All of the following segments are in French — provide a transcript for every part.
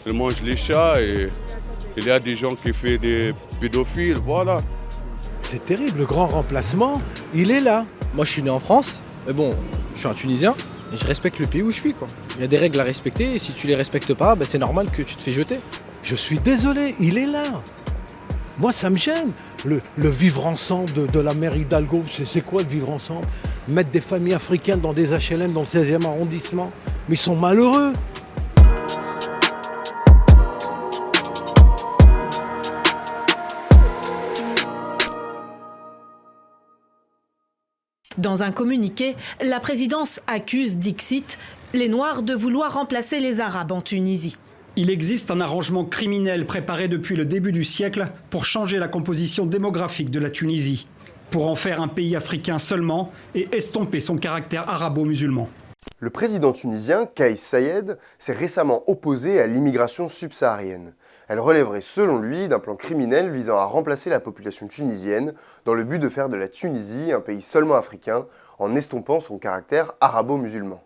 ils mangent les chats et il y a des gens qui font des pédophiles, voilà. C'est terrible, le grand remplacement, il est là. Moi je suis né en France, mais bon, je suis un Tunisien et je respecte le pays où je suis, quoi. Il y a des règles à respecter et si tu les respectes pas, c'est normal que tu te fais jeter. Je suis désolé, il est là. Moi, ça me gêne. Le vivre ensemble de la mère Hidalgo, c'est quoi le vivre ensemble? Mettre des familles africaines dans des HLM dans le 16e arrondissement. Mais ils sont malheureux. Dans un communiqué, la présidence accuse, dixit, les Noirs de vouloir remplacer les Arabes en Tunisie. Il existe un arrangement criminel préparé depuis le début du siècle pour changer la composition démographique de la Tunisie, pour en faire un pays africain seulement et estomper son caractère arabo-musulman. Le président tunisien, Kais Saied, s'est récemment opposé à l'immigration subsaharienne. Elle relèverait selon lui d'un plan criminel visant à remplacer la population tunisienne dans le but de faire de la Tunisie un pays seulement africain en estompant son caractère arabo-musulman.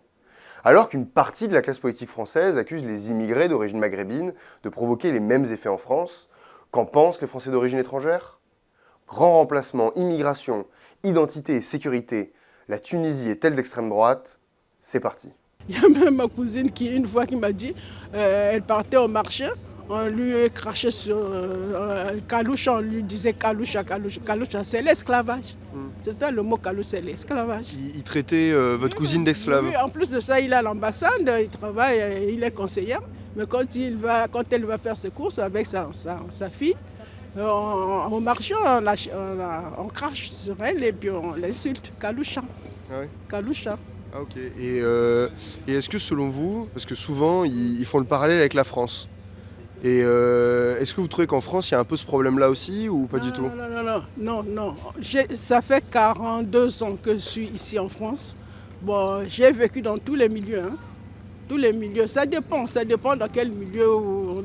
Alors qu'une partie de la classe politique française accuse les immigrés d'origine maghrébine de provoquer les mêmes effets en France, qu'en pensent les Français d'origine étrangère? Grand remplacement, immigration, identité et sécurité, la Tunisie est-elle d'extrême droite? C'est parti. Il y a même ma cousine qui, une fois, qui m'a dit, elle partait au marché, on lui crachait sur Kaloucha, on lui disait Kaloucha, Kaloucha. Kaloucha, c'est l'esclavage. C'est ça le mot Kaloucha, c'est l'esclavage. Il traitait votre cousine d'esclave? Oui, en plus de ça, il est à l'ambassade, il travaille, il est conseiller. Mais quand elle va faire ses courses avec sa fille, au marché, on crache sur elle et puis on l'insulte. Kaloucha. Ah ouais. Kaloucha. Ah ok. Et est-ce que selon vous, parce que souvent ils font le parallèle avec la France, et est-ce que vous trouvez qu'en France il y a un peu ce problème-là aussi ou pas du tout? Non. Ça fait 42 ans que je suis ici en France. Bon, j'ai vécu dans tous les milieux. Tous les milieux, ça dépend dans quel milieu.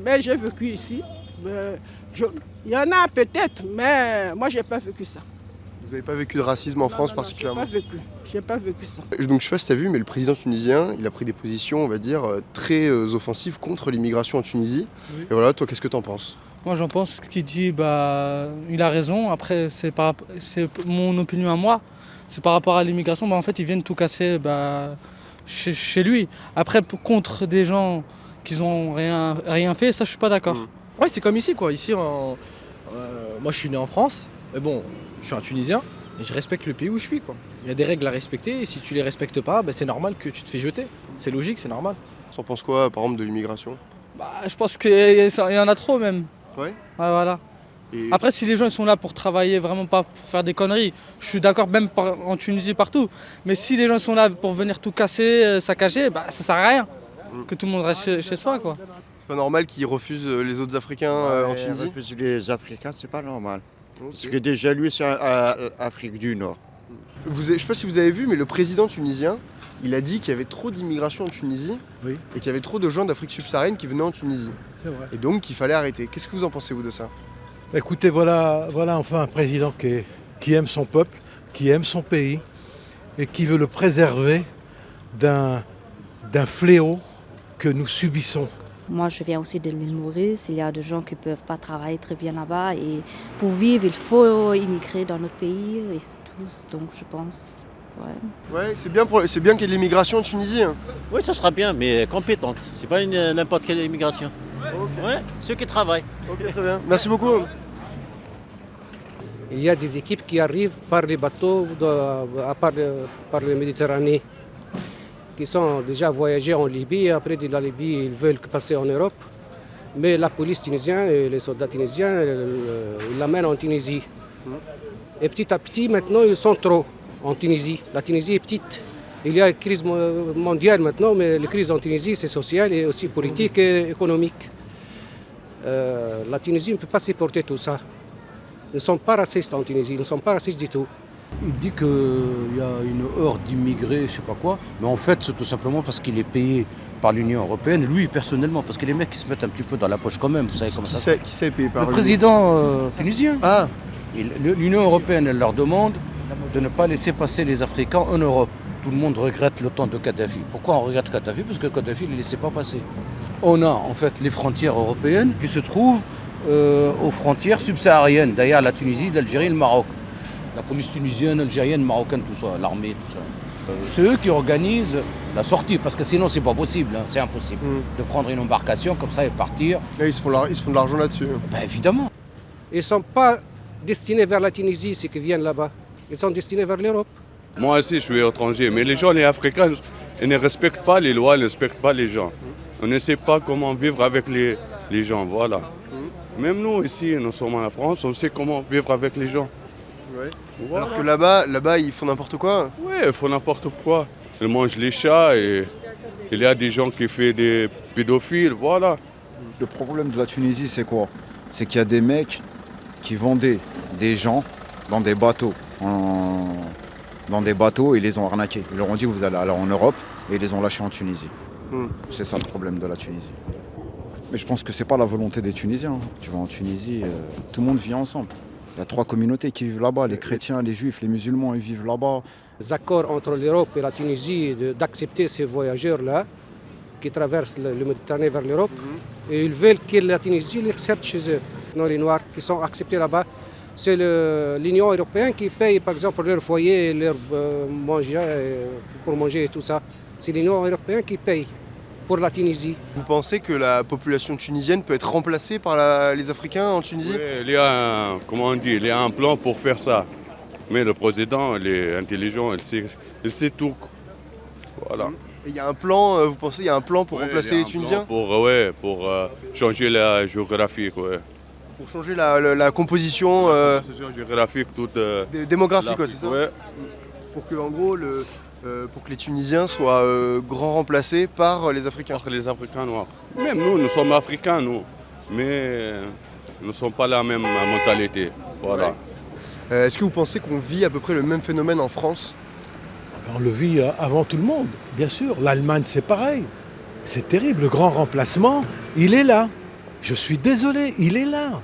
Mais j'ai vécu ici. Il y en a peut-être, mais moi j'ai pas vécu ça. Vous n'avez pas vécu de racisme en France particulièrement? J'ai pas vécu ça. Donc je sais pas si tu as vu, mais le président tunisien, il a pris des positions, on va dire, très offensives contre l'immigration en Tunisie. Oui. Et voilà, toi, qu'est-ce que tu en penses? Moi, j'en pense qu'il dit, il a raison. Après, c'est mon opinion à moi. C'est par rapport à l'immigration. En fait, ils viennent tout casser chez lui. Après, contre des gens qui n'ont rien fait, ça, je suis pas d'accord. Ouais, c'est comme ici, quoi. Ici, moi, je suis né en France, mais bon, je suis un Tunisien et je respecte le pays où je suis, quoi. Il y a des règles à respecter et si tu les respectes pas, c'est normal que tu te fais jeter. C'est logique, c'est normal. Tu en penses quoi, par exemple, de l'immigration? Je pense qu'il y en a trop, même. Ouais. Voilà. Et... Après, si les gens ils sont là pour travailler, vraiment pas pour faire des conneries, je suis d'accord, même en Tunisie, partout. Mais si les gens sont là pour venir tout casser, saccager, ça sert à rien. Que tout le monde reste chez soi, quoi. C'est pas normal qu'ils refusent les autres Africains en Tunisie? Refuser les Africains, c'est pas normal. Okay. Parce que déjà, lui, c'est Afrique du Nord. Je sais pas si vous avez vu, mais le président tunisien, il a dit qu'il y avait trop d'immigration en Tunisie et qu'il y avait trop de gens d'Afrique subsaharienne qui venaient en Tunisie. C'est vrai. Et donc qu'il fallait arrêter. Qu'est-ce que vous en pensez, vous, de ça? Écoutez, voilà enfin un président qui aime son peuple, qui aime son pays et qui veut le préserver d'un fléau que nous subissons. Moi, je viens aussi de l'île Maurice. Il y a des gens qui ne peuvent pas travailler très bien là-bas. Et pour vivre, il faut immigrer dans notre pays. Et c'est tout. Donc, je pense... Ouais, c'est bien qu'il y ait de l'immigration en Tunisie. Oui, ça sera bien, mais compétente. C'est pas n'importe quelle immigration. Okay. Ouais, ceux qui travaillent. Ok, très bien. Merci beaucoup. Il y a des équipes qui arrivent par les bateaux par la Méditerranée, qui sont déjà voyagés en Libye. Et après, de la Libye, ils veulent passer en Europe. Mais la police tunisienne et les soldats tunisiens, ils l'amènent en Tunisie. Et petit à petit, maintenant, ils sont trop en Tunisie. La Tunisie est petite. Il y a une crise mondiale maintenant, mais la crise en Tunisie, c'est social et aussi politique et économique. La Tunisie ne peut pas supporter tout ça. Ils ne sont pas racistes en Tunisie, ils ne sont pas racistes du tout. Il dit qu'il y a une horde d'immigrés, je ne sais pas quoi, mais en fait c'est tout simplement parce qu'il est payé par l'Union européenne, lui personnellement, parce que les mecs ils se mettent un petit peu dans la poche quand même, vous savez comment ça. Qui c'est payé par le président tunisien. Ah. L'Union européenne, elle leur demande de ne pas laisser passer les Africains en Europe. Tout le monde regrette le temps de Kadhafi. Pourquoi on regrette Kadhafi? Parce que Kadhafi ne les laissait pas passer. on a en fait les frontières européennes qui se trouvent aux frontières subsahariennes, d'ailleurs la Tunisie, l'Algérie et le Maroc. La police tunisienne, algérienne, marocaine, tout ça, l'armée, tout ça. C'est eux qui organisent la sortie, parce que sinon c'est pas possible, hein, c'est impossible de prendre une embarcation comme ça et partir. Là, ils se font de l'argent là-dessus. Ben, évidemment. Ils ne sont pas destinés vers la Tunisie, ceux qui viennent là-bas. Ils sont destinés vers l'Europe. Moi aussi, je suis étranger, mais les gens, les Africains, ils ne respectent pas les lois, ils ne respectent pas les gens. On ne sait pas comment vivre avec les gens, voilà. Même nous, ici, nous sommes en France, on sait comment vivre avec les gens. Ouais. Voilà. Alors que là-bas, ils font n'importe quoi. Oui, ils font n'importe quoi. Ils mangent les chats et il y a des gens qui font des pédophiles, voilà. Le problème de la Tunisie, c'est quoi? C'est qu'il y a des mecs qui vendaient des gens dans des bateaux. Ils les ont arnaqués. Ils leur ont dit vous allez aller en Europe et ils les ont lâchés en Tunisie. C'est ça le problème de la Tunisie. Mais je pense que c'est pas la volonté des Tunisiens. Tu vas en Tunisie, tout le monde vit ensemble. Il y a 3 communautés qui vivent là-bas, les chrétiens, les juifs, les musulmans, ils vivent là-bas. Les accords entre l'Europe et la Tunisie d'accepter ces voyageurs-là qui traversent le Méditerranée vers l'Europe, et ils veulent que la Tunisie l'accepte chez eux. Non, les Noirs qui sont acceptés là-bas, c'est l'Union européenne qui paye par exemple leur foyer, leur pour manger et tout ça. C'est l'Union européenne qui paye pour la Tunisie. Vous pensez que la population tunisienne peut être remplacée par les Africains en Tunisie? Oui, il y a il y a un plan pour faire ça. Mais le président, il est intelligent, il sait tout. Voilà. Et il y a un plan, vous pensez, il y a un plan pour remplacer les Tunisiens? Pour changer la géographie. Ouais. Pour changer la composition géographique, toute démographique, c'est ça? Ouais. Pour que, en gros, pour que les Tunisiens soient grand remplacés par les Africains. Par les Africains noirs. Même nous sommes Africains, nous. Mais nous ne sommes pas la même mentalité. Voilà. Ouais. Est-ce que vous pensez qu'on vit à peu près le même phénomène en France? On le vit avant tout le monde, bien sûr. L'Allemagne, c'est pareil. C'est terrible. Le grand remplacement, il est là. Je suis désolé, il est là.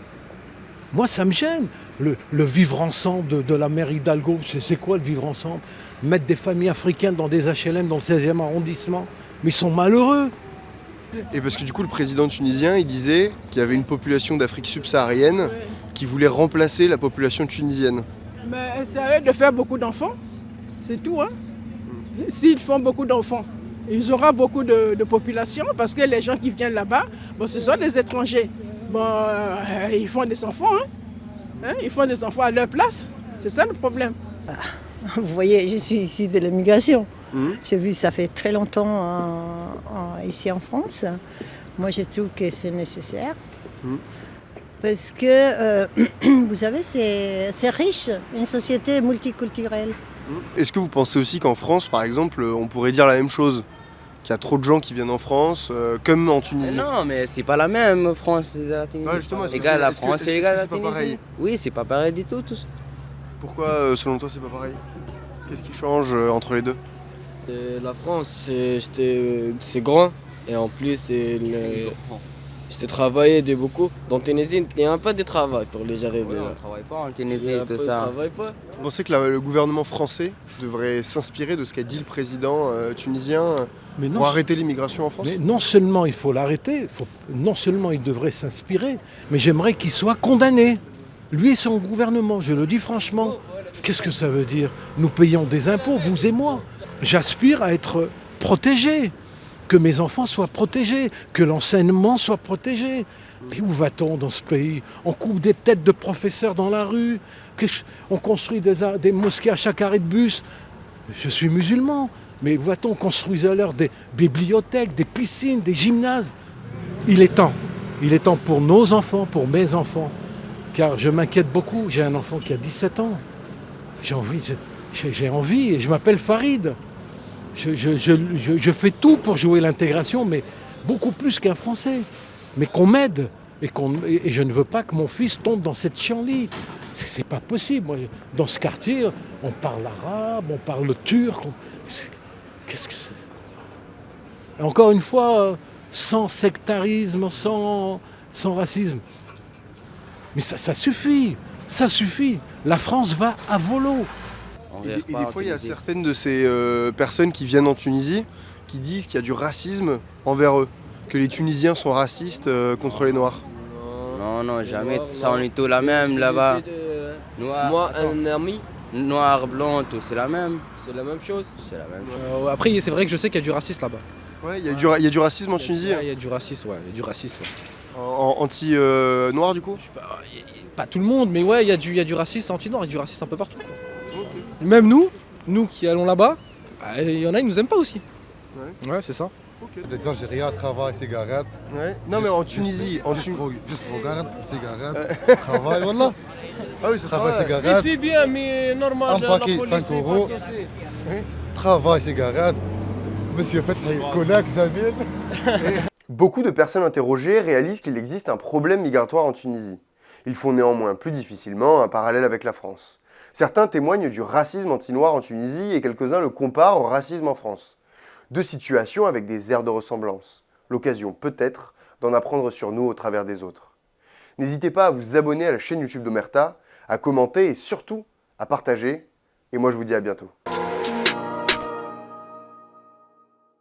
Moi, ça me gêne. Le vivre ensemble de la mère Hidalgo, c'est quoi le vivre ensemble? Mettre des familles africaines dans des HLM dans le 16e arrondissement. Mais ils sont malheureux. Et parce que du coup, le président tunisien, il disait qu'il y avait une population d'Afrique subsaharienne qui voulait remplacer la population tunisienne. Mais c'est à eux de faire beaucoup d'enfants. C'est tout, hein. S'ils font beaucoup d'enfants, ils auront beaucoup de population parce que les gens qui viennent là-bas, ce sont des étrangers. Ils font des enfants, hein. Ils font des enfants à leur place. C'est ça le problème. Vous voyez, je suis issue de l'immigration. J'ai vu ça fait très longtemps ici en France. Moi, je trouve que c'est nécessaire. Parce que, vous savez, c'est riche, une société multiculturelle. Est-ce que vous pensez aussi qu'en France, par exemple, on pourrait dire la même chose? Qu'il y a trop de gens qui viennent en France, comme en Tunisie? Non, mais c'est pas la même France et la Tunisie. Ouais, justement, égal la France et égal la Tunisie. Pareil? Oui, c'est pas pareil du tout. Pourquoi, selon toi, c'est pas pareil? Qu'est-ce qui change entre les deux? La France, c'est grand et en plus, j'ai travaillé de beaucoup. Dans Tunisie, il n'y a pas de travail pour les gens. Oui, on ne travaille pas en Tunisie et tout ça. Vous pensez que le gouvernement français devrait s'inspirer de ce qu'a dit le président tunisien pour arrêter l'immigration en France? Mais non seulement il faut l'arrêter, non seulement il devrait s'inspirer, mais j'aimerais qu'il soit condamné. Lui et son gouvernement, je le dis franchement. Qu'est-ce que ça veut dire? Nous payons des impôts, vous et moi. J'aspire à être protégé, que mes enfants soient protégés, que l'enseignement soit protégé. Mais où va-t-on dans ce pays? On coupe des têtes de professeurs dans la rue, on construit des mosquées à chaque arrêt de bus. Je suis musulman, mais où va-t-on construire alors des bibliothèques, des piscines, des gymnases? Il est temps pour nos enfants, pour mes enfants, car je m'inquiète beaucoup. J'ai un enfant qui a 17 ans. J'ai envie et je m'appelle Farid. Je fais tout pour jouer l'intégration, mais beaucoup plus qu'un Français. Mais qu'on m'aide. Et je ne veux pas que mon fils tombe dans cette chienlit. C'est pas possible. Moi, dans ce quartier, on parle arabe, on parle turc. Qu'est-ce que c'est? Encore une fois, sans sectarisme, sans racisme. Mais ça suffit. Ça suffit. La France va à volo. Et des fois, il y a certaines de ces personnes qui viennent en Tunisie qui disent qu'il y a du racisme envers eux. que les Tunisiens sont racistes contre les Noirs? Non, non, jamais. Ça, on est tous la même là-bas. Moi, un ami, Noir, blanc, tout, c'est la même. c'est la même chose. C'est la même chose. Après, c'est vrai que je sais qu'il y a du racisme là-bas. Ouais, il y a du racisme en Tunisie. Il y a du racisme, ouais. Il y a du racisme, ouais. Anti-noir du coup? Pas tout le monde, mais ouais, il y a du racisme anti-noir, il y a du racisme un peu partout, quoi. Même nous qui allons là-bas, il y en a, ils nous aiment pas aussi. Ouais, c'est ça. Des Algériens travaillent, cigarettes. Ouais. Non mais en Tunisie, juste regarde, cigarettes, travail, voilà. Ah oui, c'est travail, travail. cigarettes. C'est bien, mais normal. Un paquet, 5 €. Travail, cigarettes. Monsieur Fethi, collègue, Zamil. Beaucoup de personnes interrogées réalisent qu'il existe un problème migratoire en Tunisie. Ils font néanmoins plus difficilement un parallèle avec la France. Certains témoignent du racisme anti-noir en Tunisie et quelques-uns le comparent au racisme en France. Deux situations avec des airs de ressemblance. L'occasion peut-être d'en apprendre sur nous au travers des autres. N'hésitez pas à vous abonner à la chaîne YouTube d'Omerta, à commenter et surtout à partager. Et moi je vous dis à bientôt.